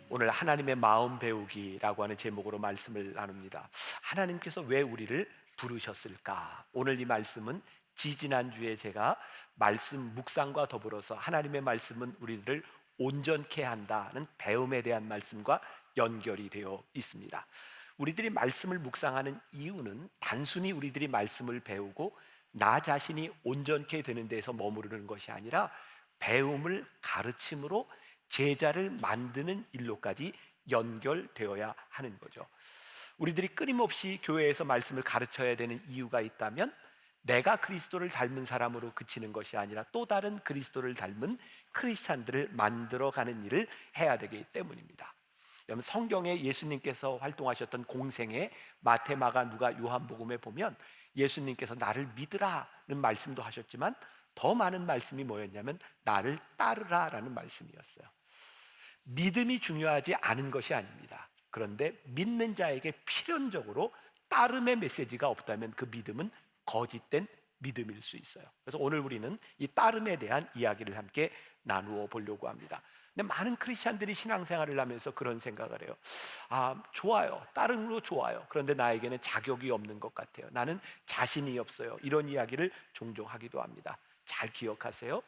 오늘 하나님의 마음 배우기라고 하는 제목으로 말씀을 나눕니다. 하나님께서 왜 우리를 부르셨을까? 오늘 이 말씀은 지지난주에 제가 말씀 묵상과 더불어서 하나님의 말씀은 우리를 온전케 한다는 배움에 대한 말씀과 연결이 되어 있습니다. 우리들이 말씀을 묵상하는 이유는 단순히 우리들이 말씀을 배우고 나 자신이 온전케 되는 데서 머무르는 것이 아니라 배움을 가르침으로 제자를 만드는 일로까지 연결되어야 하는 거죠. 우리들이 끊임없이 교회에서 말씀을 가르쳐야 되는 이유가 있다면 내가 그리스도를 닮은 사람으로 그치는 것이 아니라 또 다른 그리스도를 닮은 크리스찬들을 만들어가는 일을 해야 되기 때문입니다. 여러분, 성경에 예수님께서 활동하셨던 공생에 마태, 마가, 누가, 요한복음에 보면 예수님께서 나를 믿으라는 말씀도 하셨지만 더 많은 말씀이 뭐였냐면 나를 따르라라는 말씀이었어요. 믿음이 중요하지 않은 것이 아닙니다. 그런데 믿는 자에게 필연적으로 따름의 메시지가 없다면 그 믿음은 거짓된 믿음일 수 있어요. 그래서 오늘 우리는 이 따름에 대한 이야기를 함께 나누어 보려고 합니다. 근데 많은 크리스찬들이 신앙생활을 하면서 그런 생각을 해요. 좋아요. 따름으로 좋아요. 그런데 나에게는 자격이 없는 것 같아요. 나는 자신이 없어요. 이런 이야기를 종종 하기도 합니다. 잘 기억하세요.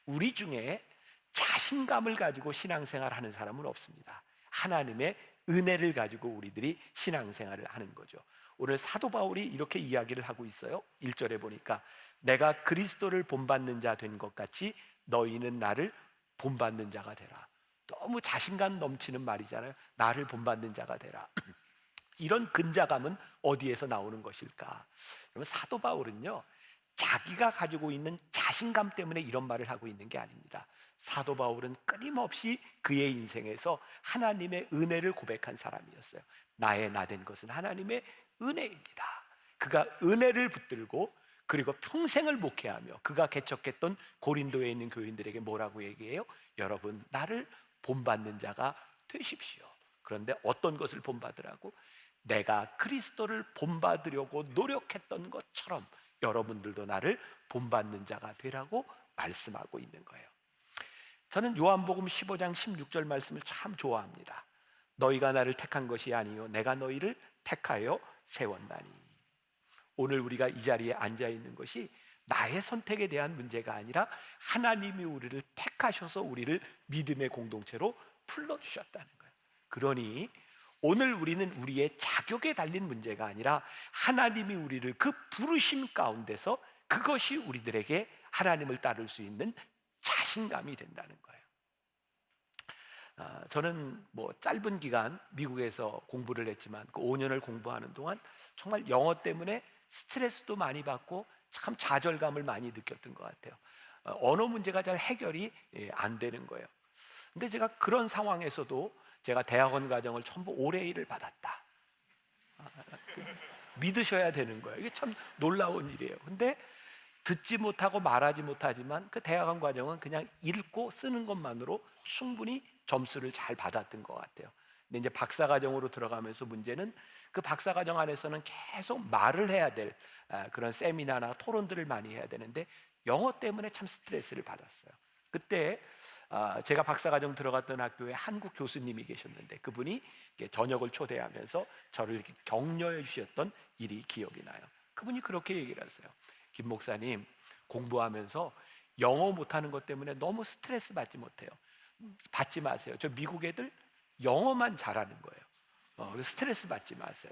우리 중에 자신감을 가지고 신앙생활을 하는 사람은 없습니다. 하나님의 은혜를 가지고 우리들이 신앙생활을 하는 거죠. 오늘 사도 바울이 이렇게 이야기를 하고 있어요. 1절에 보니까 내가 그리스도를 본받는 자 된 것 같이 너희는 나를 본받는 자가 되라. 너무 자신감 넘치는 말이잖아요. 나를 본받는 자가 되라. 이런 근자감은 어디에서 나오는 것일까? 그러면 사도 바울은요, 자기가 가지고 있는 자신감 때문에 이런 말을 하고 있는 게 아닙니다. 사도 바울은 끊임없이 그의 인생에서 하나님의 은혜를 고백한 사람이었어요. 나의 나 된 것은 하나님의 은혜입니다. 그가 은혜를 붙들고 그리고 평생을 목회하며 그가 개척했던 고린도에 있는 교인들에게 뭐라고 얘기해요? 여러분, 나를 본받는 자가 되십시오. 그런데 어떤 것을 본받으라고? 내가 그리스도를 본받으려고 노력했던 것처럼 여러분들도 나를 본받는 자가 되라고 말씀하고 있는 거예요. 저는 요한복음 15장 16절 말씀을 참 좋아합니다. 너희가 나를 택한 것이 아니요 내가 너희를 택하여 세웠나니. 오늘 우리가 이 자리에 앉아 있는 것이 나의 선택에 대한 문제가 아니라 하나님이 우리를 택하셔서 우리를 믿음의 공동체로 불러주셨다는 거예요. 그러니 오늘 우리는 우리의 자격에 달린 문제가 아니라 하나님이 우리를 그 부르심 가운데서 그것이 우리들에게 하나님을 따를 수 있는 자신감이 된다는 거예요. 저는 짧은 기간 미국에서 공부를 했지만 그 5년을 공부하는 동안 정말 영어 때문에 스트레스도 많이 받고 참 좌절감을 많이 느꼈던 것 같아요. 언어 문제가 잘 해결이 안 되는 거예요. 근데 제가 그런 상황에서도 제가 대학원 과정을 전부 올해 일을 받았다. 믿으셔야 되는 거예요. 이게 참 놀라운 일이에요. 근데 듣지 못하고 말하지 못하지만 그 대학원 과정은 그냥 읽고 쓰는 것만으로 충분히 점수를 잘 받았던 것 같아요. 근데 이제 박사 과정으로 들어가면서 문제는 그 박사 과정 안에서는 계속 말을 해야 될 그런 세미나나 토론들을 많이 해야 되는데 영어 때문에 참 스트레스를 받았어요. 그때 제가 박사 과정 들어갔던 학교에 한국 교수님이 계셨는데 그분이 저녁을 초대하면서 저를 이렇게 격려해 주셨던 일이 기억이 나요. 그분이 그렇게 얘기를 하세요. 김 목사님, 공부하면서 영어 못하는 것 때문에 너무 스트레스 받지 마세요. 저 미국 애들 영어만 잘하는 거예요. 스트레스 받지 마세요.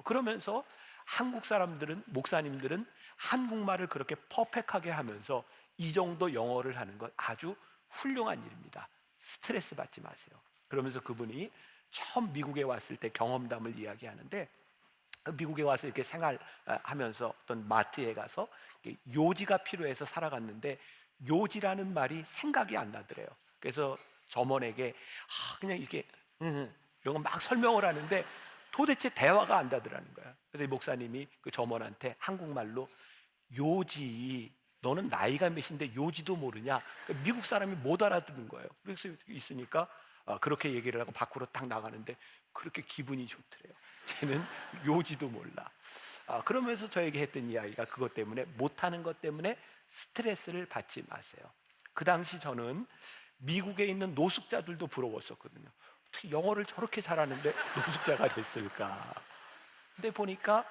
그러면서 한국 사람들은, 목사님들은 한국말을 그렇게 퍼펙트하게 하면서 이 정도 영어를 하는 건 아주 훌륭한 일입니다. 스트레스 받지 마세요. 그러면서 그분이 처음 미국에 왔을 때 경험담을 이야기하는데, 미국에 와서 이렇게 생활하면서 어떤 마트에 가서 요지가 필요해서 살아갔는데 요지라는 말이 생각이 안 나더래요. 그래서 점원에게 그냥 이렇게 이런 거 막 설명을 하는데 도대체 대화가 안 되더라는 거야. 그래서 이 목사님이 그 점원한테 한국말로 요지, 너는 나이가 몇인데 요지도 모르냐? 그러니까 미국 사람이 못 알아듣는 거예요. 그래서 있으니까 그렇게 얘기를 하고 밖으로 딱 나가는데 그렇게 기분이 좋더래요. 쟤는 요지도 몰라. 그러면서 저에게 했던 이야기가 그것 때문에, 못하는 것 때문에 스트레스를 받지 마세요. 그 당시 저는 미국에 있는 노숙자들도 부러웠었거든요. 어떻게 영어를 저렇게 잘하는데 노숙자가 됐을까? 근데 보니까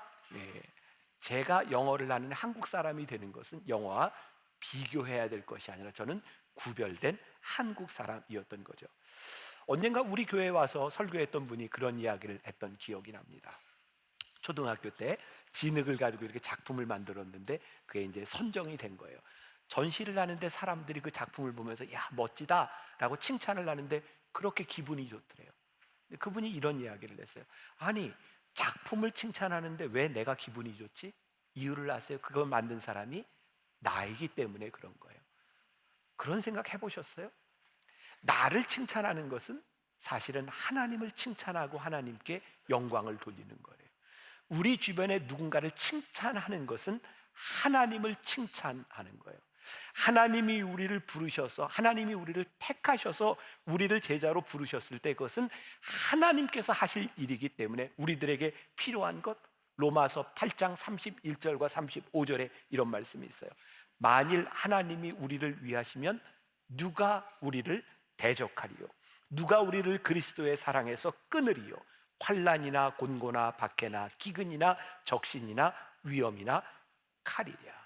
제가 영어를 하는 한국 사람이 되는 것은 영어와 비교해야 될 것이 아니라 저는 구별된 한국 사람이었던 거죠. 언젠가 우리 교회에 와서 설교했던 분이 그런 이야기를 했던 기억이 납니다. 초등학교 때 진흙을 가지고 이렇게 작품을 만들었는데 그게 이제 선정이 된 거예요. 전시를 하는데 사람들이 그 작품을 보면서 야 멋지다라고 칭찬을 하는데 그렇게 기분이 좋더래요. 근데 그분이 이런 이야기를 했어요. 아니 작품을 칭찬하는데 왜 내가 기분이 좋지? 이유를 아세요? 그걸 만든 사람이 나이기 때문에 그런 거예요. 그런 생각 해보셨어요? 나를 칭찬하는 것은 사실은 하나님을 칭찬하고 하나님께 영광을 돌리는 거예요. 우리 주변에 누군가를 칭찬하는 것은 하나님을 칭찬하는 거예요. 하나님이 우리를 부르셔서 하나님이 우리를 택하셔서 우리를 제자로 부르셨을 때 그것은 하나님께서 하실 일이기 때문에 우리들에게 필요한 것, 로마서 8장 31절과 35절에 이런 말씀이 있어요. 만일 하나님이 우리를 위하시면 누가 우리를 대적하리요? 누가 우리를 그리스도의 사랑에서 끊으리요? 환난이나 곤고나 박해나 기근이나 적신이나 위험이나 칼이랴.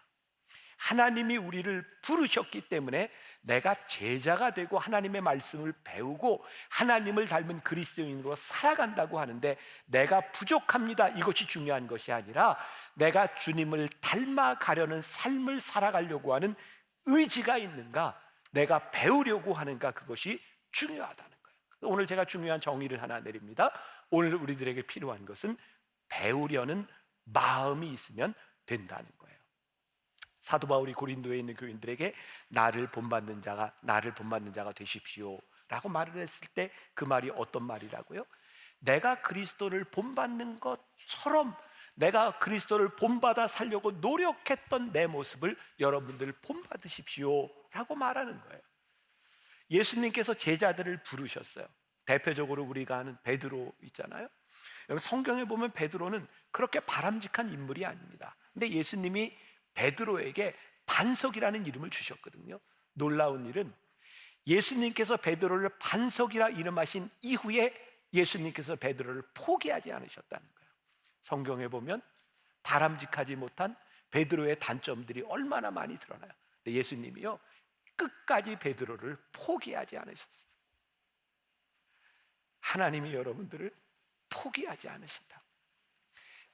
하나님이 우리를 부르셨기 때문에 내가 제자가 되고 하나님의 말씀을 배우고 하나님을 닮은 그리스도인으로 살아간다고 하는데 내가 부족합니다 이것이 중요한 것이 아니라 내가 주님을 닮아가려는 삶을 살아가려고 하는 의지가 있는가, 내가 배우려고 하는가, 그것이 중요하다는 거예요. 오늘 제가 중요한 정의를 하나 내립니다. 오늘 우리들에게 필요한 것은 배우려는 마음이 있으면 된다는 거예요. 사도 바울이 고린도에 있는 교인들에게 나를 본받는 자가 되십시오 라고 말을 했을 때 그 말이 어떤 말이라고요? 내가 그리스도를 본받는 것처럼 내가 그리스도를 본받아 살려고 노력했던 내 모습을 여러분들 본받으십시오 라고 말하는 거예요. 예수님께서 제자들을 부르셨어요. 대표적으로 우리가 아는 베드로 있잖아요. 여기 성경에 보면 베드로는 그렇게 바람직한 인물이 아닙니다. 근데 예수님이 베드로에게 반석이라는 이름을 주셨거든요. 놀라운 일은 예수님께서 베드로를 반석이라 이름하신 이후에 예수님께서 베드로를 포기하지 않으셨다는 거예요. 성경에 보면 바람직하지 못한 베드로의 단점들이 얼마나 많이 드러나요. 근데 예수님이요 끝까지 베드로를 포기하지 않으셨어요. 하나님이 여러분들을 포기하지 않으신다.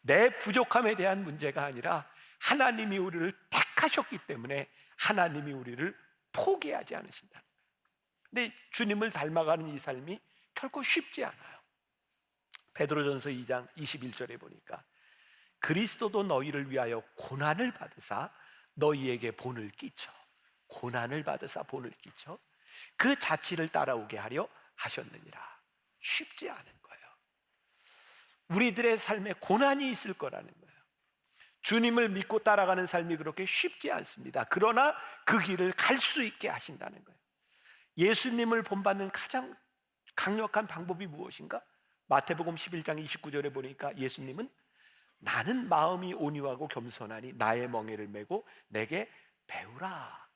내 부족함에 대한 문제가 아니라 하나님이 우리를 택하셨기 때문에 하나님이 우리를 포기하지 않으신다는 거예요. 근데 주님을 닮아가는 이 삶이 결코 쉽지 않아요. 베드로전서 2장 21절에 보니까 그리스도도 너희를 위하여 고난을 받으사 너희에게 본을 끼쳐, 고난을 받으사 본을 끼쳐 그 자취를 따라오게 하려 하셨느니라. 쉽지 않은 거예요. 우리들의 삶에 고난이 있을 거라는 거예요. 주님을 믿고 따라가는 삶이 그렇게 쉽지 않습니다. 그러나 그 길을 갈 수 있게 하신다는 거예요. 예수님을 본받는 가장 강력한 방법이 무엇인가? 마태복음 11장 29절에 보니까 예수님은 나는 마음이 온유하고 겸손하니 나의 멍에를 메고 내게 배우라.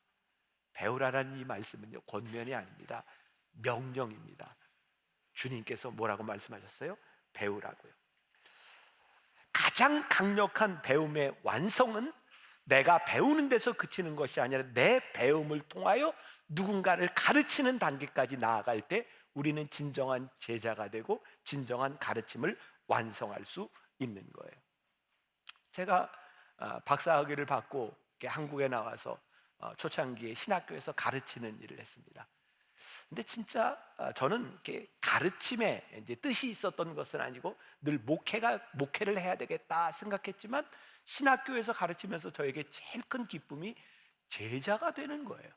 배우라라는 이 말씀은요 권면이 아닙니다. 명령입니다. 주님께서 뭐라고 말씀하셨어요? 배우라고요. 가장 강력한 배움의 완성은 내가 배우는 데서 그치는 것이 아니라 내 배움을 통하여 누군가를 가르치는 단계까지 나아갈 때 우리는 진정한 제자가 되고 진정한 가르침을 완성할 수 있는 거예요. 제가 박사학위를 받고 한국에 나와서 초창기에 신학교에서 가르치는 일을 했습니다. 근데 진짜 저는 이렇게 가르침에 이제 뜻이 있었던 것은 아니고 늘 목회를 해야 되겠다 생각했지만 신학교에서 가르치면서 저에게 제일 큰 기쁨이 제자가 되는 거예요.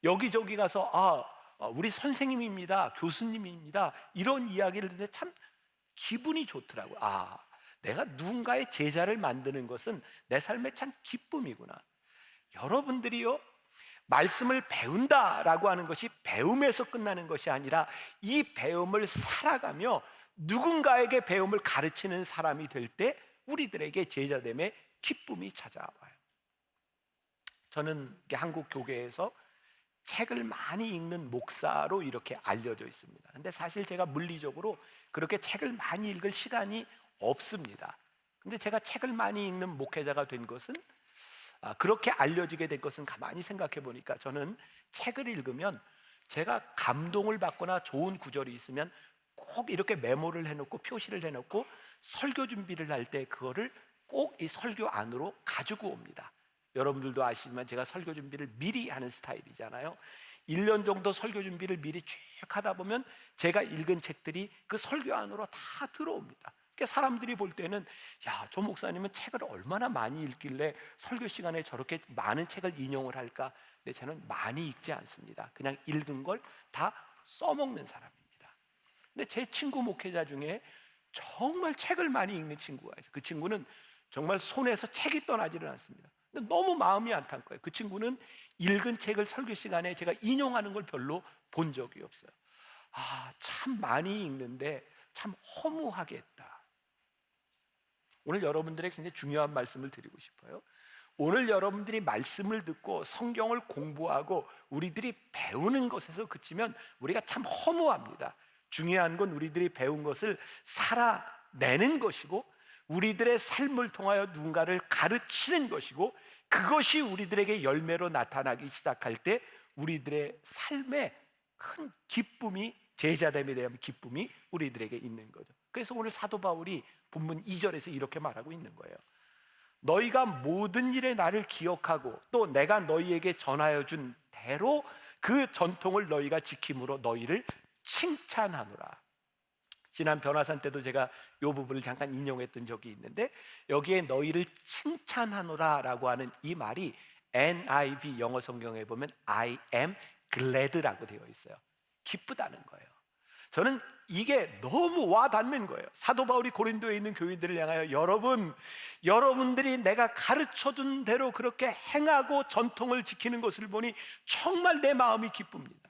여기저기 가서 우리 선생님입니다, 교수님입니다 이런 이야기를 듣는데 참 기분이 좋더라고요. 내가 누군가의 제자를 만드는 것은 내 삶의 참 기쁨이구나. 여러분들이요 말씀을 배운다라고 하는 것이 배움에서 끝나는 것이 아니라 이 배움을 살아가며 누군가에게 배움을 가르치는 사람이 될 때 우리들에게 제자됨의 기쁨이 찾아와요. 저는 한국 교계에서 책을 많이 읽는 목사로 이렇게 알려져 있습니다. 근데 사실 제가 물리적으로 그렇게 책을 많이 읽을 시간이 없습니다. 근데 제가 책을 많이 읽는 목회자가 된 것은, 그렇게 알려지게 된 것은 가만히 생각해 보니까 저는 책을 읽으면 제가 감동을 받거나 좋은 구절이 있으면 꼭 이렇게 메모를 해놓고 표시를 해놓고 설교 준비를 할 때 그거를 꼭 이 설교 안으로 가지고 옵니다. 여러분들도 아시지만 제가 설교 준비를 미리 하는 스타일이잖아요. 1년 정도 설교 준비를 미리 쭉 하다 보면 제가 읽은 책들이 그 설교 안으로 다 들어옵니다. 그러니까 사람들이 볼 때는, 야, 조 목사님은 책을 얼마나 많이 읽길래 설교 시간에 저렇게 많은 책을 인용을 할까? 근데 저는 많이 읽지 않습니다. 그냥 읽은 걸 다 써먹는 사람입니다. 근데 제 친구 목회자 중에 정말 책을 많이 읽는 친구가 있어요. 그 친구는 정말 손에서 책이 떠나지를 않습니다. 근데 너무 마음이 안탄 거예요. 그 친구는 읽은 책을 설교 시간에 제가 인용하는 걸 별로 본 적이 없어요. 참 많이 읽는데 참 허무하게 했다. 오늘 여러분들에게 굉장히 중요한 말씀을 드리고 싶어요. 오늘 여러분들이 말씀을 듣고 성경을 공부하고 우리들이 배우는 것에서 그치면 우리가 참 허무합니다. 중요한 건 우리들이 배운 것을 살아내는 것이고, 우리들의 삶을 통하여 누군가를 가르치는 것이고, 그것이 우리들에게 열매로 나타나기 시작할 때 우리들의 삶에 큰 기쁨이, 제자됨에 대한 기쁨이 우리들에게 있는 거죠. 그래서 오늘 사도 바울이 본문 2절에서 이렇게 말하고 있는 거예요. 너희가 모든 일에 나를 기억하고 또 내가 너희에게 전하여 준 대로 그 전통을 너희가 지킴으로 너희를 칭찬하노라. 지난 변화산 때도 제가 이 부분을 잠깐 인용했던 적이 있는데, 여기에 너희를 칭찬하노라 라고 하는 이 말이 NIV 영어 성경에 보면 I am glad라고 되어 있어요. 기쁘다는 거예요. 저는 이게 너무 와닿는 거예요. 사도 바울이 고린도에 있는 교인들을 향하여, 여러분들이 내가 가르쳐준 대로 그렇게 행하고 전통을 지키는 것을 보니 정말 내 마음이 기쁩니다.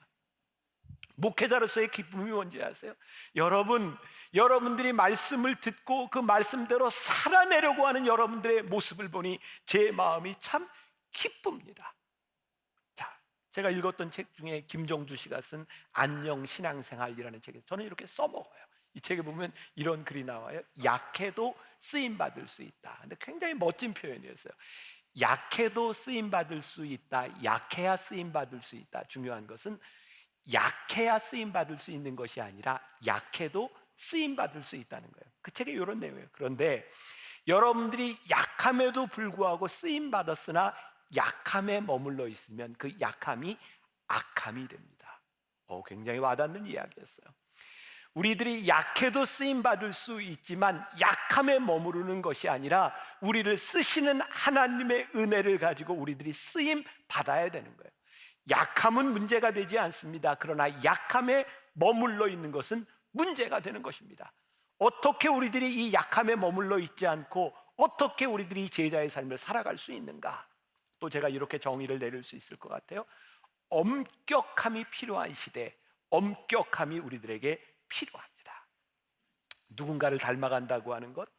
목회자로서의 기쁨이 뭔지 아세요? 여러분들이 말씀을 듣고 그 말씀대로 살아내려고 하는 여러분들의 모습을 보니 제 마음이 참 기쁩니다. 자, 제가 읽었던 책 중에 김정주 씨가 쓴 안녕 신앙생활이라는 책에 저는 이렇게 써먹어요. 이 책에 보면 이런 글이 나와요. 약해도 쓰임받을 수 있다. 근데 굉장히 멋진 표현이었어요. 약해도 쓰임받을 수 있다. 약해야 쓰임받을 수 있다. 중요한 것은 약해야 쓰임받을 수 있는 것이 아니라 약해도 쓰임받을 수 있다는 거예요. 그 책에 이런 내용이에요. 그런데 여러분들이 약함에도 불구하고 쓰임받았으나 약함에 머물러 있으면 그 약함이 악함이 됩니다. 굉장히 와닿는 이야기였어요. 우리들이 약해도 쓰임받을 수 있지만 약함에 머무르는 것이 아니라 우리를 쓰시는 하나님의 은혜를 가지고 우리들이 쓰임 받아야 되는 거예요. 약함은 문제가 되지 않습니다. 그러나 약함에 머물러 있는 것은 문제가 되는 것입니다. 어떻게 우리들이 이 약함에 머물러 있지 않고 어떻게 우리들이 제자의 삶을 살아갈 수 있는가? 또 제가 이렇게 정의를 내릴 수 있을 것 같아요. 엄격함이 필요한 시대, 엄격함이 우리들에게 필요합니다. 누군가를 닮아간다고 하는 것,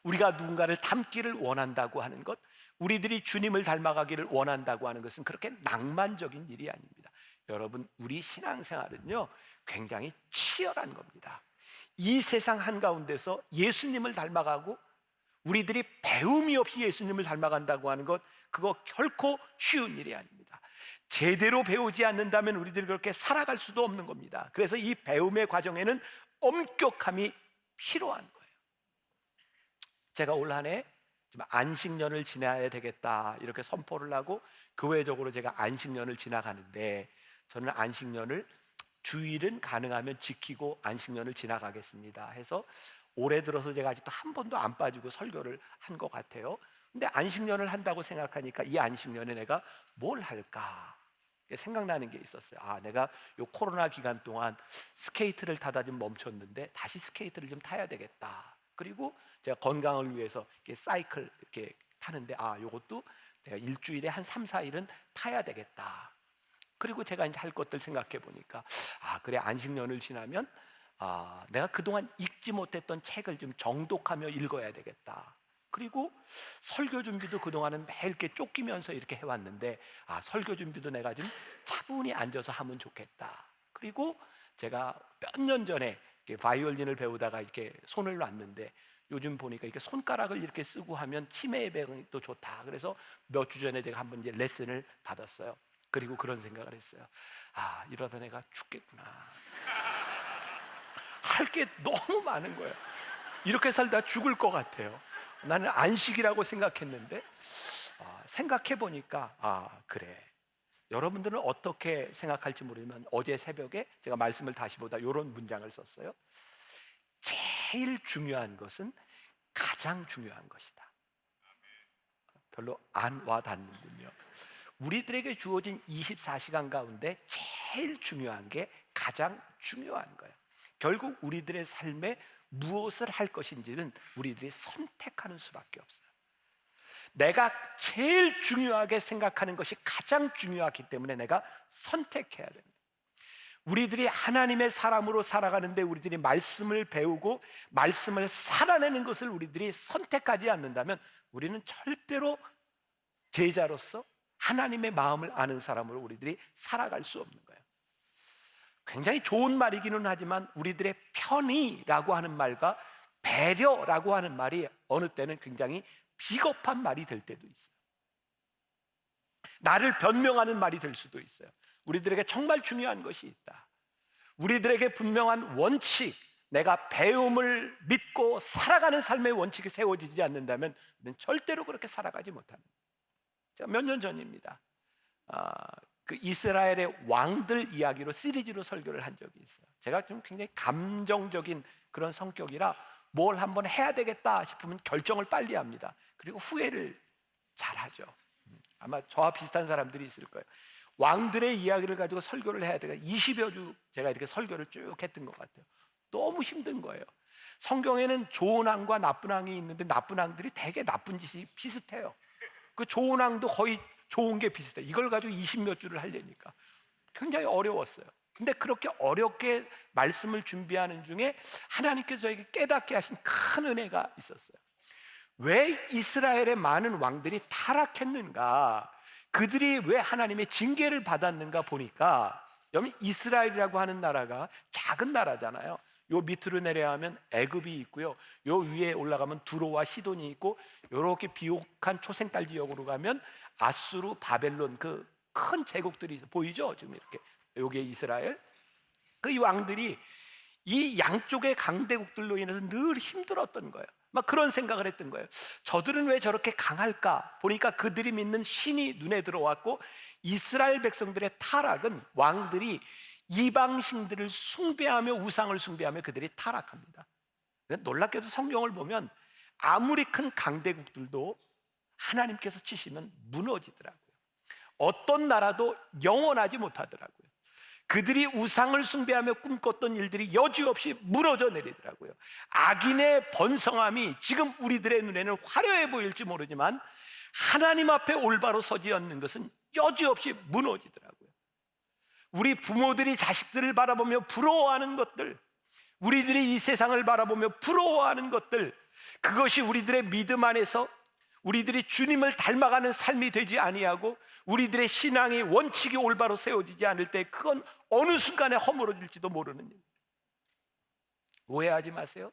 우리가 누군가를 닮기를 원한다고 하는 것, 우리들이 주님을 닮아가기를 원한다고 하는 것은 그렇게 낭만적인 일이 아닙니다. 여러분, 우리 신앙생활은요 굉장히 치열한 겁니다. 이 세상 한가운데서 예수님을 닮아가고 우리들이 배움이 없이 예수님을 닮아간다고 하는 것, 그거 결코 쉬운 일이 아닙니다. 제대로 배우지 않는다면 우리들이 그렇게 살아갈 수도 없는 겁니다. 그래서 이 배움의 과정에는 엄격함이 필요한 거예요. 제가 올 한 해 안식년을 지나야 되겠다 이렇게 선포를 하고 교회적으로 제가 안식년을 지나가는데, 저는 안식년을 주일은 가능하면 지키고 안식년을 지나가겠습니다 해서 올해 들어서 제가 아직도 한 번도 안 빠지고 설교를 한 것 같아요. 근데 안식년을 한다고 생각하니까 이 안식년에 내가 뭘 할까 생각나는 게 있었어요. 내가 요 코로나 기간 동안 스케이트를 타다 좀 멈췄는데 다시 스케이트를 좀 타야 되겠다. 그리고 제가 건강을 위해서 이렇게 사이클 이렇게 타는데 요것도 내가 일주일에 한 3, 4일은 타야 되겠다. 그리고 제가 이제 할 것들 생각해 보니까 그래, 안식년을 지나면 내가 그동안 읽지 못했던 책을 좀 정독하며 읽어야 되겠다. 그리고 설교 준비도 그동안은 매일 이렇게 쫓기면서 이렇게 해왔는데, 설교 준비도 내가 좀 차분히 앉아서 하면 좋겠다. 그리고 제가 몇 년 전에 이렇게 바이올린을 배우다가 이렇게 손을 놨는데, 요즘 보니까 이렇게 손가락을 이렇게 쓰고 하면 치매 예방이 또 좋다. 그래서 몇 주 전에 제가 한번 이제 레슨을 받았어요. 그리고 그런 생각을 했어요. 이러다 내가 죽겠구나. 할 게 너무 많은 거예요. 이렇게 살다 죽을 것 같아요. 나는 안식이라고 생각했는데, 생각해 보니까 그래. 여러분들은 어떻게 생각할지 모르지만 어제 새벽에 제가 말씀을 다시 보다 이런 문장을 썼어요. 제일 중요한 것은 가장 중요한 것이다. 별로 안 와닿는군요. 우리들에게 주어진 24시간 가운데 제일 중요한 게 가장 중요한 거예요. 결국 우리들의 삶에 무엇을 할 것인지는 우리들이 선택하는 수밖에 없어요. 내가 제일 중요하게 생각하는 것이 가장 중요하기 때문에 내가 선택해야 됩니다. 우리들이 하나님의 사람으로 살아가는데 우리들이 말씀을 배우고 말씀을 살아내는 것을 우리들이 선택하지 않는다면 우리는 절대로 제자로서 하나님의 마음을 아는 사람으로 우리들이 살아갈 수 없는 거예요. 굉장히 좋은 말이기는 하지만 우리들의 편의라고 하는 말과 배려라고 하는 말이 어느 때는 굉장히 비겁한 말이 될 때도 있어요. 나를 변명하는 말이 될 수도 있어요. 우리들에게 정말 중요한 것이 있다. 우리들에게 분명한 원칙, 내가 배움을 믿고 살아가는 삶의 원칙이 세워지지 않는다면 우리는 절대로 그렇게 살아가지 못합니다. 제가 몇 년 전입니다. 그 이스라엘의 왕들 이야기로 시리즈로 설교를 한 적이 있어요. 제가 좀 굉장히 감정적인 그런 성격이라 뭘 한번 해야 되겠다 싶으면 결정을 빨리 합니다. 그리고 후회를 잘하죠. 아마 저와 비슷한 사람들이 있을 거예요. 왕들의 이야기를 가지고 설교를 해야 돼요. 20여 주 제가 이렇게 설교를 쭉 했던 것 같아요. 너무 힘든 거예요. 성경에는 좋은 왕과 나쁜 왕이 있는데 나쁜 왕들이 되게 나쁜 짓이 비슷해요. 그 좋은 왕도 거의 좋은 게 비슷해요. 이걸 가지고 20몇 주를 하려니까 굉장히 어려웠어요. 근데 그렇게 어렵게 말씀을 준비하는 중에 하나님께서 저에게 깨닫게 하신 큰 은혜가 있었어요. 왜 이스라엘의 많은 왕들이 타락했는가, 그들이 왜 하나님의 징계를 받았는가 보니까, 여러분 이스라엘이라고 하는 나라가 작은 나라잖아요. 요 밑으로 내려가면 애굽이 있고요, 요 위에 올라가면 두로와 시돈이 있고, 요렇게 비옥한 초생딸 지역으로 가면 아수르, 바벨론, 그 큰 제국들이 보이죠? 지금 이렇게 요게 이스라엘. 그 왕들이 이 양쪽의 강대국들로 인해서 늘 힘들었던 거예요. 막 그런 생각을 했던 거예요. 저들은 왜 저렇게 강할까? 보니까 그들이 믿는 신이 눈에 들어왔고, 이스라엘 백성들의 타락은 왕들이 이방신들을 숭배하며 우상을 숭배하며 그들이 타락합니다. 놀랍게도 성경을 보면 아무리 큰 강대국들도 하나님께서 치시면 무너지더라고요. 어떤 나라도 영원하지 못하더라고요. 그들이 우상을 숭배하며 꿈꿨던 일들이 여지없이 무너져 내리더라고요. 악인의 번성함이 지금 우리들의 눈에는 화려해 보일지 모르지만 하나님 앞에 올바로 서지 않는 것은 여지없이 무너지더라고요. 우리 부모들이 자식들을 바라보며 부러워하는 것들, 우리들이 이 세상을 바라보며 부러워하는 것들, 그것이 우리들의 믿음 안에서 우리들이 주님을 닮아가는 삶이 되지 아니하고 우리들의 신앙의 원칙이 올바로 세워지지 않을 때 그건 어느 순간에 허물어질지도 모르는 일입니다. 오해하지 마세요.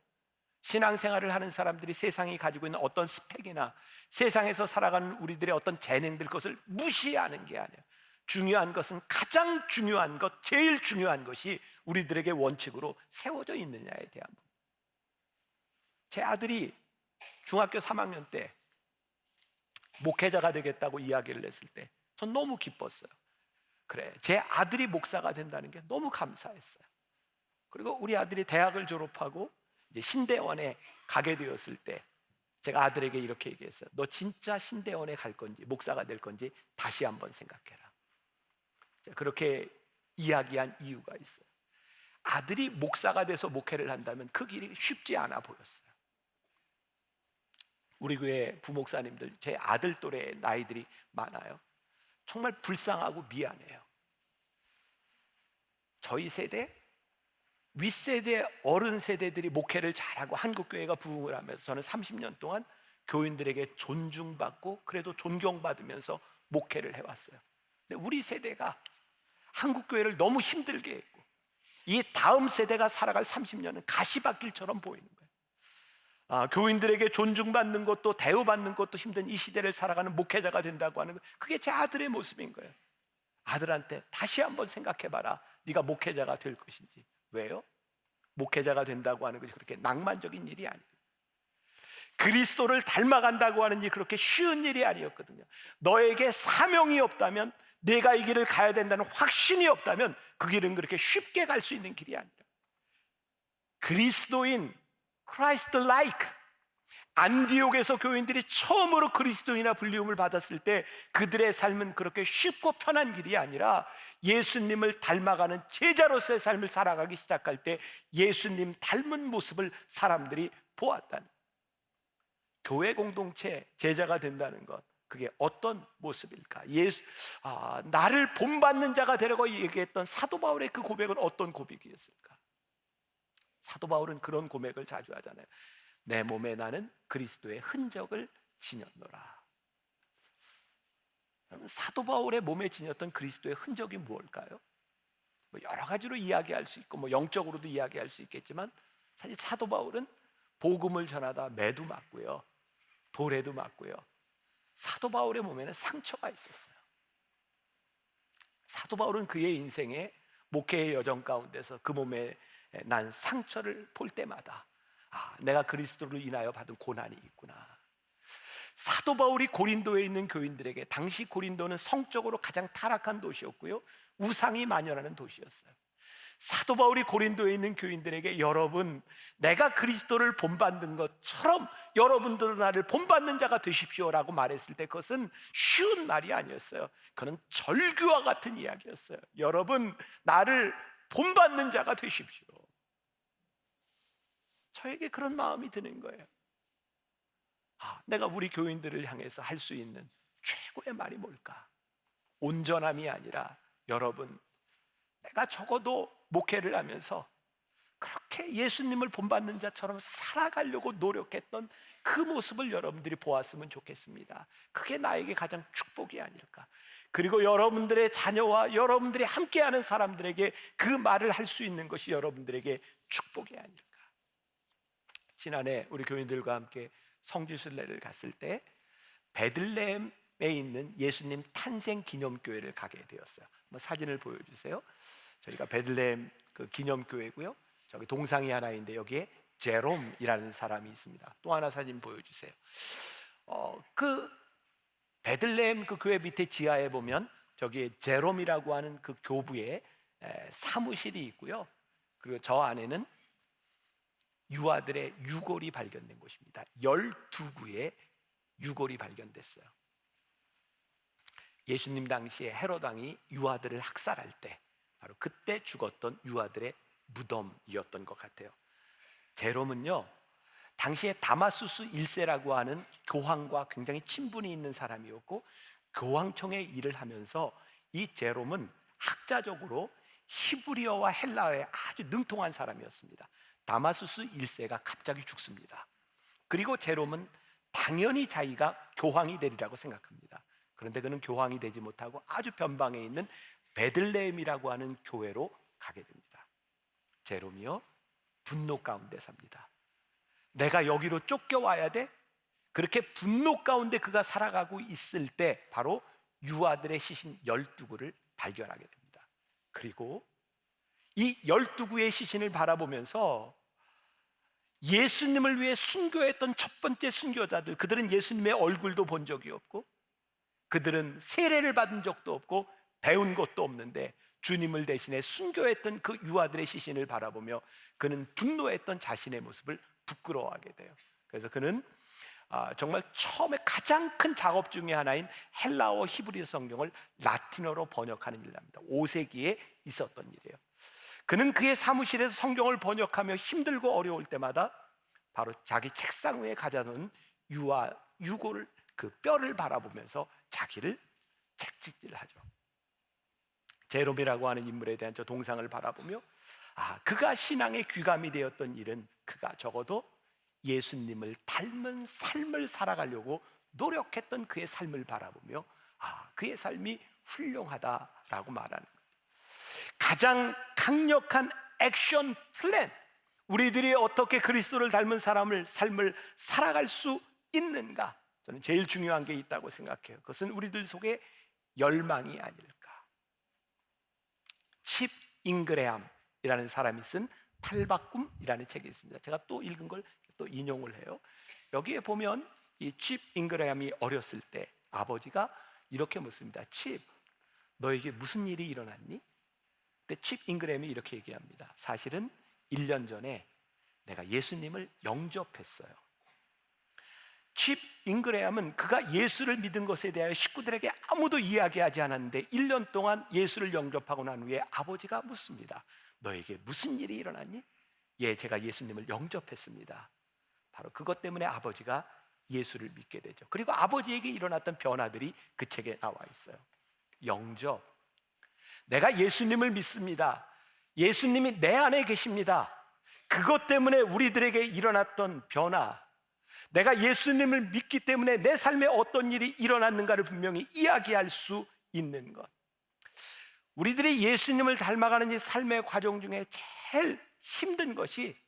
신앙생활을 하는 사람들이 세상이 가지고 있는 어떤 스펙이나 세상에서 살아가는 우리들의 어떤 재능들, 그것을 무시하는 게 아니에요. 중요한 것은 가장 중요한 것, 제일 중요한 것이 우리들에게 원칙으로 세워져 있느냐에 대한 부분. 제 아들이 중학교 3학년 때 목회자가 되겠다고 이야기를 했을 때 전 너무 기뻤어요. 그래, 제 아들이 목사가 된다는 게 너무 감사했어요. 그리고 우리 아들이 대학을 졸업하고 이제 신대원에 가게 되었을 때 제가 아들에게 이렇게 얘기했어요. 너 진짜 신대원에 갈 건지 목사가 될 건지 다시 한번 생각해라. 그렇게 이야기한 이유가 있어요. 아들이 목사가 돼서 목회를 한다면 그 길이 쉽지 않아 보였어요. 우리 교회 부목사님들, 제 아들 또래 나이들이 많아요. 정말 불쌍하고 미안해요. 저희 세대, 윗세대, 어른 세대들이 목회를 잘하고 한국교회가 부흥을 하면서 저는 30년 동안 교인들에게 존중받고 그래도 존경받으면서 목회를 해왔어요. 근데 우리 세대가 한국 교회를 너무 힘들게 했고 이 다음 세대가 살아갈 30년은 가시밭길처럼 보이는 거예요. 교인들에게 존중받는 것도 대우받는 것도 힘든 이 시대를 살아가는 목회자가 된다고 하는 거, 그게 제 아들의 모습인 거예요. 아들한테 다시 한번 생각해봐라. 네가 목회자가 될 것인지. 왜요? 목회자가 된다고 하는 것이 그렇게 낭만적인 일이 아니에요. 그리스도를 닮아간다고 하는 일이 그렇게 쉬운 일이 아니었거든요. 너에게 사명이 없다면, 내가 이 길을 가야 된다는 확신이 없다면 그 길은 그렇게 쉽게 갈 수 있는 길이 아니라, 그리스도인, Christ like, 안디옥에서 교인들이 처음으로 그리스도인이나 불리움을 받았을 때 그들의 삶은 그렇게 쉽고 편한 길이 아니라 예수님을 닮아가는 제자로서의 삶을 살아가기 시작할 때 예수님 닮은 모습을 사람들이 보았다는, 교회 공동체 제자가 된다는 것, 그게 어떤 모습일까? 나를 본받는 자가 되려고 얘기했던 사도 바울의 그 고백은 어떤 고백이었을까? 사도 바울은 그런 고백을 자주 하잖아요. 내 몸에 나는 그리스도의 흔적을 지녔노라. 사도 바울의 몸에 지녔던 그리스도의 흔적이 무엇일까요? 여러 가지로 이야기할 수 있고 영적으로도 이야기할 수 있겠지만, 사실 사도 바울은 복음을 전하다 매도 맞고요, 돌에도 맞고요. 사도 바울의 몸에는 상처가 있었어요. 사도 바울은 그의 인생의 목회의 여정 가운데서 그 몸에 난 상처를 볼 때마다 내가 그리스도로 인하여 받은 고난이 있구나. 사도 바울이 고린도에 있는 교인들에게, 당시 고린도는 성적으로 가장 타락한 도시였고요, 우상이 만연하는 도시였어요. 사도 바울이 고린도에 있는 교인들에게, 여러분, 내가 그리스도를 본받는 것처럼 여러분들은 나를 본받는 자가 되십시오라고 말했을 때 그것은 쉬운 말이 아니었어요. 그는 절규와 같은 이야기였어요. 여러분, 나를 본받는 자가 되십시오. 저에게 그런 마음이 드는 거예요. 내가 우리 교인들을 향해서 할 수 있는 최고의 말이 뭘까? 온전함이 아니라, 여러분, 내가 적어도 목회를 하면서 그렇게 예수님을 본받는 자처럼 살아가려고 노력했던 그 모습을 여러분들이 보았으면 좋겠습니다. 그게 나에게 가장 축복이 아닐까. 그리고 여러분들의 자녀와 여러분들이 함께하는 사람들에게 그 말을 할 수 있는 것이 여러분들에게 축복이 아닐까. 지난해 우리 교인들과 함께 성지순례를 갔을 때 베들레헴에 있는 예수님 탄생 기념교회를 가게 되었어요. 한번 사진을 보여주세요. 저희가 베들레헴 그 기념교회고요, 저기 동상이 하나 있는데 여기에 제롬이라는 사람이 있습니다. 또 하나 사진 보여주세요. 그 베들레헴 그 교회 밑에 지하에 보면 저기에 제롬이라고 하는 그 교부의 사무실이 있고요, 그리고 저 안에는 유아들의 유골이 발견된 곳입니다. 12구의 유골이 발견됐어요. 예수님 당시에 헤롯 왕이 유아들을 학살할 때 바로 그때 죽었던 유아들의 무덤이었던 것 같아요. 제롬은요, 당시에 다마수스 1세라고 하는 교황과 굉장히 친분이 있는 사람이었고, 교황청의 일을 하면서 이 제롬은 학자적으로 히브리어와 헬라어에 아주 능통한 사람이었습니다. 다마수스 1세가 갑자기 죽습니다. 그리고 제롬은 당연히 자기가 교황이 되리라고 생각합니다. 그런데 그는 교황이 되지 못하고 아주 변방에 있는 베들레헴이라고 하는 교회로 가게 됩니다. 제롬이요, 분노 가운데 삽니다. 내가 여기로 쫓겨와야 돼? 그렇게 분노 가운데 그가 살아가고 있을 때 바로 유아들의 시신 12구를 발견하게 됩니다. 그리고 이 12구의 시신을 바라보면서 예수님을 위해 순교했던 첫 번째 순교자들, 그들은 예수님의 얼굴도 본 적이 없고 그들은 세례를 받은 적도 없고 배운 것도 없는데 주님을 대신해 순교했던 그 유아들의 시신을 바라보며 그는 분노했던 자신의 모습을 부끄러워하게 돼요. 그래서 그는 정말 처음에 가장 큰 작업 중에 하나인 헬라어 히브리 성경을 라틴어로 번역하는 일을 합니다. 5세기에 있었던 일이에요. 그는 그의 사무실에서 성경을 번역하며 힘들고 어려울 때마다 바로 자기 책상 위에 가져놓은 유골을, 그 뼈를 바라보면서 자기를 책찍질하죠. 제롬이라고 하는 인물에 대한 저 동상을 바라보며 그가 신앙의 귀감이 되었던 일은 그가 적어도 예수님을 닮은 삶을 살아가려고 노력했던 그의 삶을 바라보며 그의 삶이 훌륭하다라고 말하는 거예요. 가장 강력한 액션 플랜, 우리들이 어떻게 그리스도를 닮은 삶을 살아갈 수 있는가, 저는 제일 중요한 게 있다고 생각해요. 그것은 우리들 속에 열망이 아닐까. 칩 잉그레함이라는 사람이 쓴 탈바꿈이라는 책이 있습니다. 제가 또 읽은 걸 또 인용을 해요. 여기에 보면 이 칩 잉그레함이 어렸을 때 아버지가 이렇게 묻습니다. 칩, 너에게 무슨 일이 일어났니? 그때 칩 잉그레함이 이렇게 얘기합니다. 사실은 1년 전에 내가 예수님을 영접했어요. 칩 잉그레함은 그가 예수를 믿은 것에 대하여 식구들에게 아무도 이야기하지 않았는데 1년 동안 예수를 영접하고 난 후에 아버지가 묻습니다. 너에게 무슨 일이 일어났니? 예, 제가 예수님을 영접했습니다. 바로 그것 때문에 아버지가 예수를 믿게 되죠. 그리고 아버지에게 일어났던 변화들이 그 책에 나와 있어요. 영접, 내가 예수님을 믿습니다. 예수님이 내 안에 계십니다. 그것 때문에 우리들에게 일어났던 변화, 내가 예수님을 믿기 때문에 내 삶에 어떤 일이 일어났는가를 분명히 이야기할 수 있는 것. 우리들이 예수님을 닮아가는 이 삶의 과정 중에 제일 힘든 것이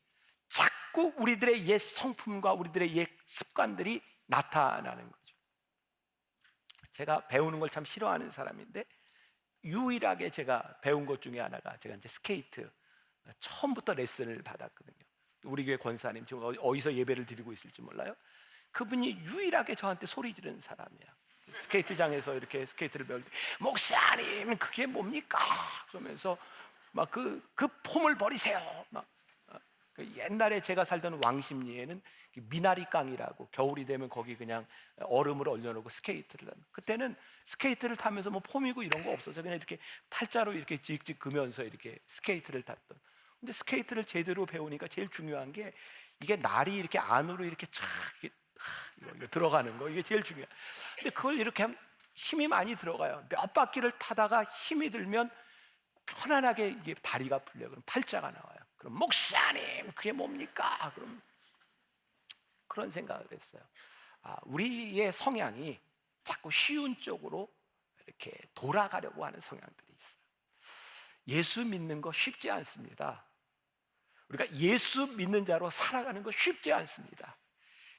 자꾸 우리들의 옛 성품과 우리들의 옛 습관들이 나타나는 거죠. 제가 배우는 걸 참 싫어하는 사람인데 유일하게 제가 배운 것 중에 하나가, 제가 이제 스케이트 처음부터 레슨을 받았거든요. 우리 교회 권사님 지금 어디서 예배를 드리고 있을지 몰라요. 그분이 유일하게 저한테 소리 지르는 사람이야. 스케이트장에서 이렇게 스케이트를 배울 때 목사님 그게 뭡니까? 그러면서 막 그 폼을 버리세요. 막 옛날에 제가 살던 왕십리에는 미나리깡이라고 겨울이 되면 거기 그냥 얼음을 얼려놓고 스케이트를 하는, 그때는 스케이트를 타면서 뭐 폼이고 이런 거 없어서 그냥 이렇게 팔자로 이렇게 찍찍 그면서 이렇게 스케이트를 탔던. 근데 스케이트를 제대로 배우니까 제일 중요한 게 이게 날이 이렇게 안으로 이렇게 착 이거 들어가는 거, 이게 제일 중요해. 근데 그걸 이렇게 하면 힘이 많이 들어가요. 몇 바퀴를 타다가 힘이 들면 편안하게 이게 다리가 풀려. 그럼 팔자가 나와요. 그럼 목사님 그게 뭡니까? 그럼 그런 생각을 했어요. 우리의 성향이 자꾸 쉬운 쪽으로 이렇게 돌아가려고 하는 성향들이 있어요. 예수 믿는 거 쉽지 않습니다. 우리가 예수 믿는 자로 살아가는 거 쉽지 않습니다.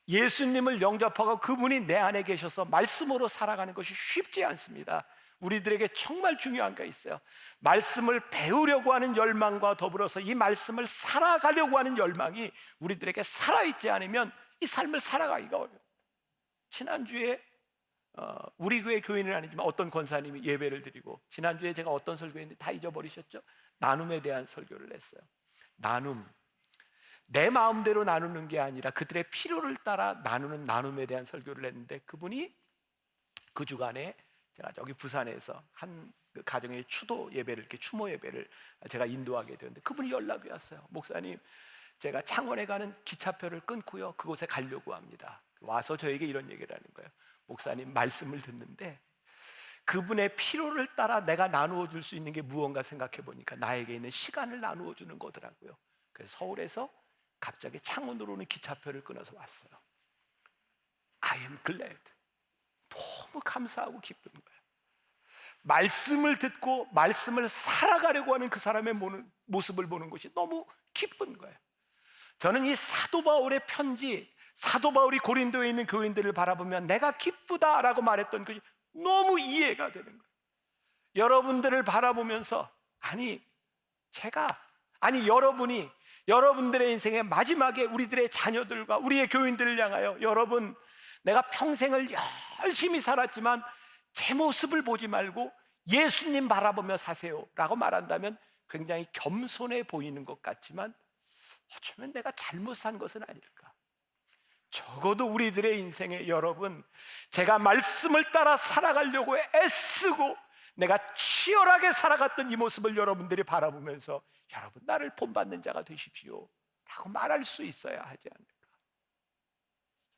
예수님을 영접하고 그분이 내 안에 계셔서 말씀으로 살아가는 것이 쉽지 않습니다. 우리들에게 정말 중요한 게 있어요. 말씀을 배우려고 하는 열망과 더불어서 이 말씀을 살아가려고 하는 열망이 우리들에게 살아있지 않으면 이 삶을 살아가기가 어려워요. 지난주에 우리 교회 교인은 아니지만 어떤 권사님이 예배를 드리고, 지난주에 제가 어떤 설교했는데 다 잊어버리셨죠? 나눔에 대한 설교를 했어요. 나눔, 내 마음대로 나누는 게 아니라 그들의 필요를 따라 나누는 나눔에 대한 설교를 했는데, 그분이 그 주간에 제가 저기 부산에서 한 그 가정의 추도 예배를, 이렇게 추모 예배를 제가 인도하게 되었는데 그분이 연락이 왔어요. 목사님, 제가 창원에 가는 기차표를 끊고요 그곳에 가려고 합니다. 와서 저에게 이런 얘기를 하는 거예요. 목사님, 말씀을 듣는데 그분의 필요를 따라 내가 나누어 줄 수 있는 게 무언가 생각해 보니까 나에게 있는 시간을 나누어 주는 거더라고요. 그래서 서울에서 갑자기 창원으로 는 기차표를 끊어서 왔어요. I am glad. 너무 감사하고 기쁜 거예요. 말씀을 듣고 말씀을 살아가려고 하는 그 사람의 모습을 보는 것이 너무 기쁜 거예요. 저는 이 사도 바울의 편지, 사도 바울이 고린도에 있는 교인들을 바라보면 내가 기쁘다라고 말했던 것이 너무 이해가 되는 거예요. 여러분들을 바라보면서 여러분이 여러분들의 인생의 마지막에 우리들의 자녀들과 우리의 교인들을 향하여, 여러분, 내가 평생을 열심히 살았지만 제 모습을 보지 말고 예수님 바라보며 사세요 라고 말한다면 굉장히 겸손해 보이는 것 같지만 어쩌면 내가 잘못 산 것은 아닐까. 적어도 우리들의 인생에, 여러분, 제가 말씀을 따라 살아가려고 애쓰고 내가 치열하게 살아갔던 이 모습을 여러분들이 바라보면서 여러분, 나를 본받는 자가 되십시오 라고 말할 수 있어야 하지 않을까.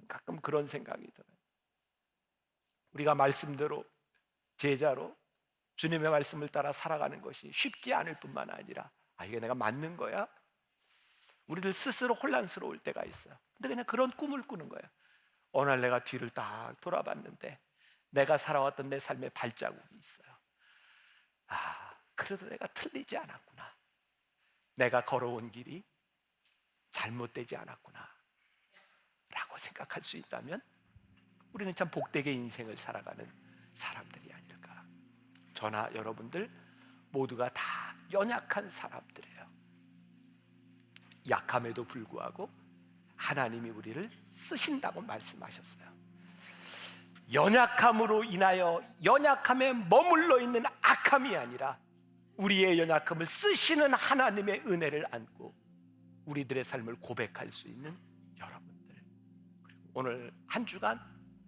가끔 그런 생각이 들어요. 우리가 말씀대로, 제자로 주님의 말씀을 따라 살아가는 것이 쉽지 않을 뿐만 아니라 이게 내가 맞는 거야? 우리들 스스로 혼란스러울 때가 있어요. 근데 그냥 그런 꿈을 꾸는 거예요. 어느 날 내가 뒤를 딱 돌아봤는데 내가 살아왔던 내 삶의 발자국이 있어요. 그래도 내가 틀리지 않았구나. 내가 걸어온 길이 잘못되지 않았구나 라고 생각할 수 있다면 우리는 참 복되게 인생을 살아가는 사람들이 아닐까. 저나 여러분들 모두가 다 연약한 사람들이에요. 약함에도 불구하고 하나님이 우리를 쓰신다고 말씀하셨어요. 연약함으로 인하여 연약함에 머물러 있는 악함이 아니라 우리의 연약함을 쓰시는 하나님의 은혜를 안고 우리들의 삶을 고백할 수 있는 여러분들, 그리고 오늘 한 주간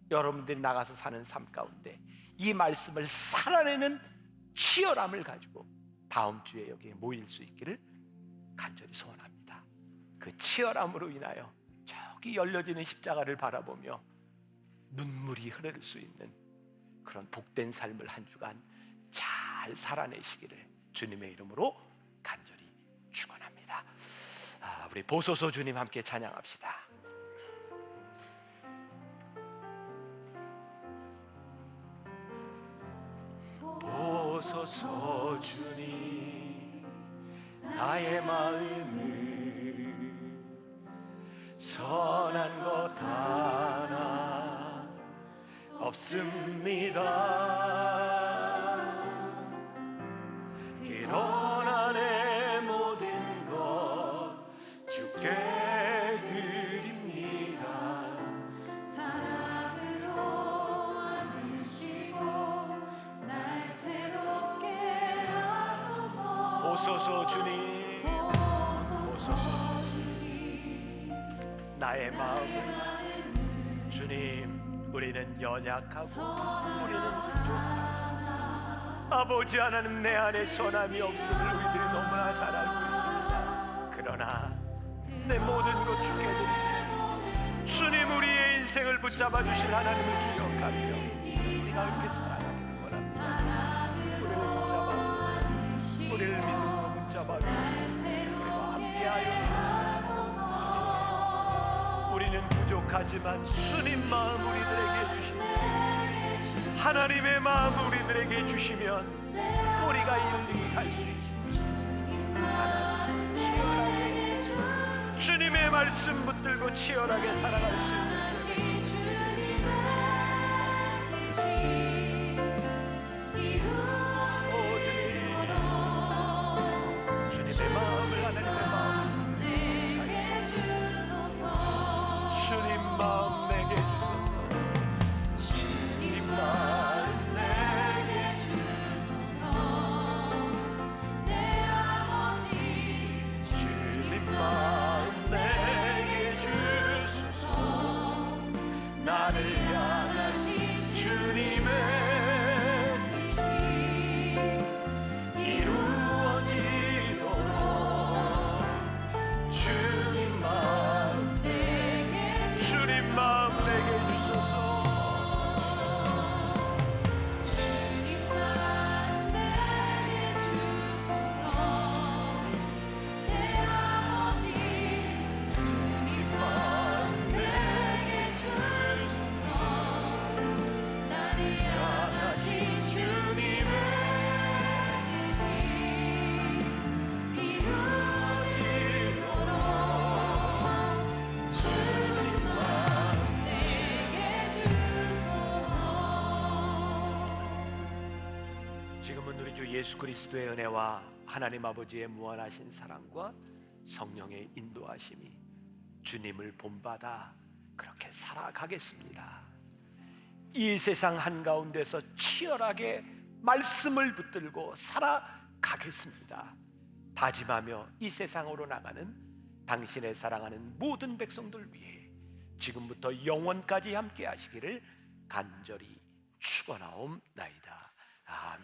여러분들이 나가서 사는 삶 가운데 이 말씀을 살아내는 치열함을 가지고 다음 주에 여기에 모일 수 있기를 간절히 소원합니다. 그 치열함으로 인하여 저기 열려지는 십자가를 바라보며 눈물이 흐를 수 있는 그런 복된 삶을 한 주간 잘 살아내시기를 주님의 이름으로 간절히 축원합니다. 우리 보소서 주님 함께 찬양합시다. 보소서 주님, 나의 마음을 선한 것 하나 없습니다. 그러나 내 모든 것 주께 드립니다. 사랑으로 안으시고 날 새롭게 하소서. 보소서 주님, 보소서 주님, 나의 마음을 주님, 우리는 연약하고 우리는 부족하고 아버지 하나님 내 안에 선함이 없음을 우리들이 너무나 잘 알고 있습니다. 그러나 내 모든 것 주께 드립니다. 주님, 우리의 인생을 붙잡아 주실 하나님을 기억하며 우리가 그렇게 살아가기를 원합니다. 우리를 붙잡아 주옵소서. 우리를 믿음으로 붙잡아 주옵소서. 우리와 함께하여 주옵소서. 우리는 부족하지만 주님 마음 우리들에게 주시면, 하나님의 마음 우리들에게 주시면 우리가 인생이 갈 수 있습니다. 하나님 치열하게 주님의 말씀 붙들고 치열하게 살아갈 수 있는 주님의 마음을, 하나님의 마음을 주님 마음 내게 주소서. 주님 마음 내게 주소서. 내 아버지 주님 마음 내게 주소서. 나를 향하신 주님의 뜻이 이루어지도록 주님 마음 내게 주소서. 주님 마음 내게 주소서. 내 아버지 주님 마음 내게 주소서. 나를 향하신 주님의 뜻이 이루어지도록 주님 마음 내게 주소서. 지금은 우리 주 예수 그리스도의 은혜와 하나님 아버지의 무한하신 사랑과 성령의 인도하심이 주님을 본받아 그렇게 살아가겠습니다. 이 세상 한가운데서 치열하게 말씀을 붙들고 살아가겠습니다. 다짐하며 이 세상으로 나가는 당신의 사랑하는 모든 백성들 위해 지금부터 영원까지 함께 하시기를 간절히 축원하옵나이다. 아멘.